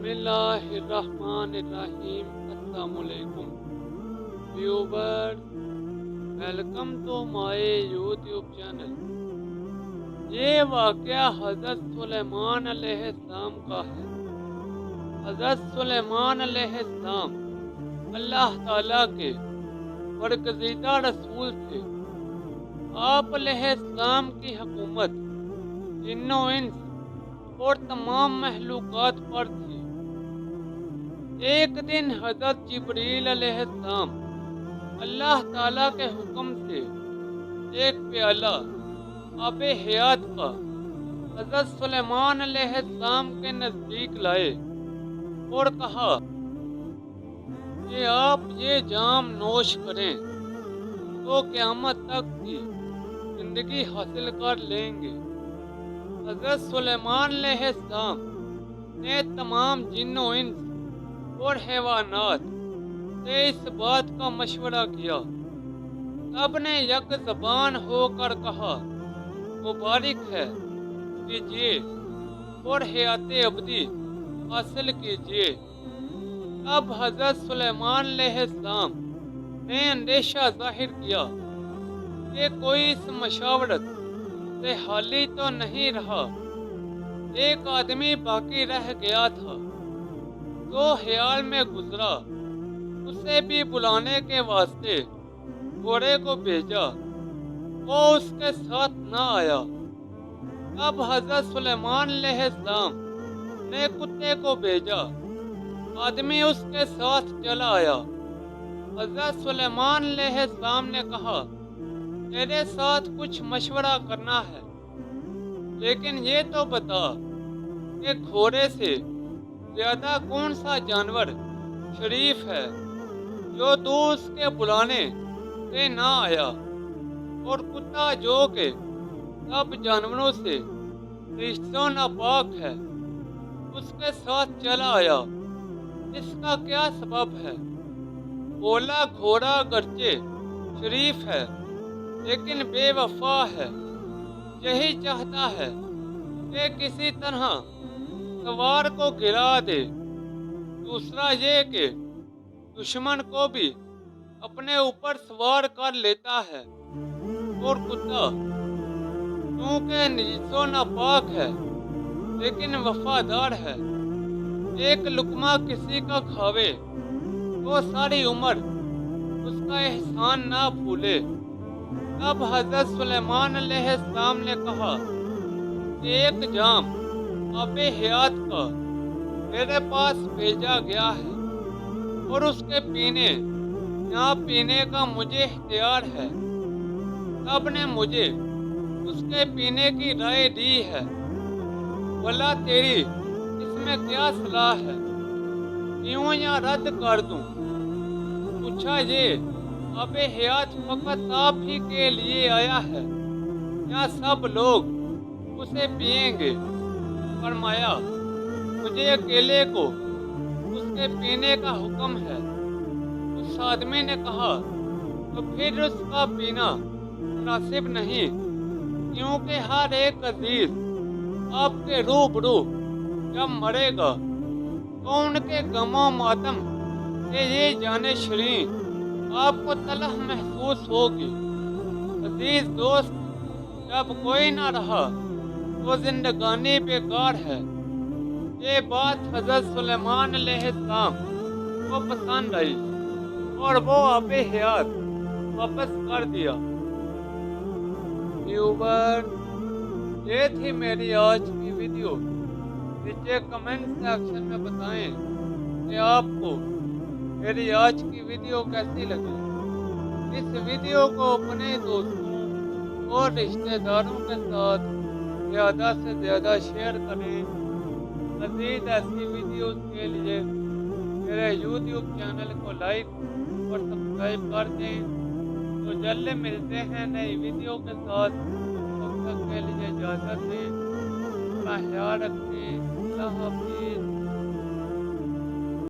बिस्मिल्लाहिर्रहमानिर्रहीम। अस्सलाम वालेकुम viewers, welcome to my YouTube channel. ये वाक़या हज़रत सुलेमान अलैहिस्सलाम का है। हज़रत सुलेमान अलैहिस्सलाम अल्लाह ताला के बरगज़ीदा रसूल थे। आप अलैहिस्सलाम की हुकूमत जिन्नो इंस और तमाम महलूकात पर थी। एक दिन हज़रत जिब्रील अलैहिस्सलाम अल्लाह ताला के हुक्म से एक प्याला आबे हयात का हज़रत सुलेमान अलैहिस्सलाम के नज़दीक लाए और कहा कि आप ये जाम नोश करें तो क़यामत तक की ज़िंदगी हासिल कर लेंगे। हज़रत सुलेमान अलैहिस्सलाम ने तमाम जिन्नो इंस और हैवानात से इस बात का मशवरा किया। सब ने यक ज़बान होकर कहा मुबारक है, कीजिए और हयाते अबदी हासिल कीजिए। अब हज़रत सुलेमान अलैहिस्सलाम ने अंदेशा जाहिर किया कि कोई इस मशावरत से हाली तो नहीं रहा। एक आदमी बाकी रह गया था तो ख्याल में गुजरा, उसे भी बुलाने के वास्ते घोड़े को भेजा। वो उसके साथ न आया। अब हज़रत सुलेमान अलैहिस्सलाम ने कुत्ते को भेजा। आदमी उसके साथ चला आया। हज़रत सुलेमान अलैहिस्सलाम ने कहा तेरे साथ कुछ मशवरा करना है, लेकिन ये तो बता कि घोड़े से ज्यादा कौन सा जानवर शरीफ है जो तू उसके बुलाने से ना आया, और कुत्ता जो के सब जानवरों से रिश्तों नापाक है उसके साथ चला आया। इसका क्या सबब है? बोला घोड़ा गर्चे शरीफ है लेकिन बेवफा है। यही चाहता है कि किसी तरह सवार को गिरा दे। दूसरा ये कि दुश्मन को भी अपने ऊपर सवार कर लेता है। और कुत्ता क्योंकि निजो नापाक है लेकिन वफादार है, एक लुकमा किसी का खावे तो सारी उम्र उसका एहसान ना भूले। अब हज़रत सुलेमान अलैहिस्सलाम ने कहा कि एक जाम आबे हयात का मेरे पास भेजा गया है और उसके पीने का मुझे इख्तियार है। सब ने मुझे उसके पीने की राय दी है। भला तेरी इसमें क्या सलाह है? यूं या रद्द कर दूं? पूछा ये आबे हयात फकत आप ही के लिए आया है या सब लोग उसे पिएंगे? फरमाया मुझे अकेले को उसके पीने का हुक्म है। उस आदमी ने कहा तो फिर उसका पीना मुनासिब नहीं, क्योंकि हर एक अजीज आपके रूबरू जब मरेगा तो उनके गमो मातम के ये जाने शरीं आपको तलह महसूस होगी। अजीज दोस्त जब कोई ना रहा तो जिंदगानी बेकार है। ये बात हज़रत सुलेमान अलैहिस्सलाम को पसंद आई और वो आबे हयात वापस कर दिया। व्यूवर, ये थी मेरी आज की वीडियो। नीचे कमेंट सेक्शन में बताएं कि आपको मेरी आज की वीडियो कैसी लगी। इस वीडियो को अपने दोस्तों और रिश्तेदारों के साथ ज़्यादा से ज़्यादा शेयर करें। मज़ीद ऐसी वीडियोस के लिए मेरे यूट्यूब चैनल को लाइक और सब्सक्राइब कर दें। तो जल्द मिलते हैं नई वीडियो के साथ। तब तक के लिए इजाज़त दें। अपना ख्याल रखें। अल्लाह हाफ़िज़।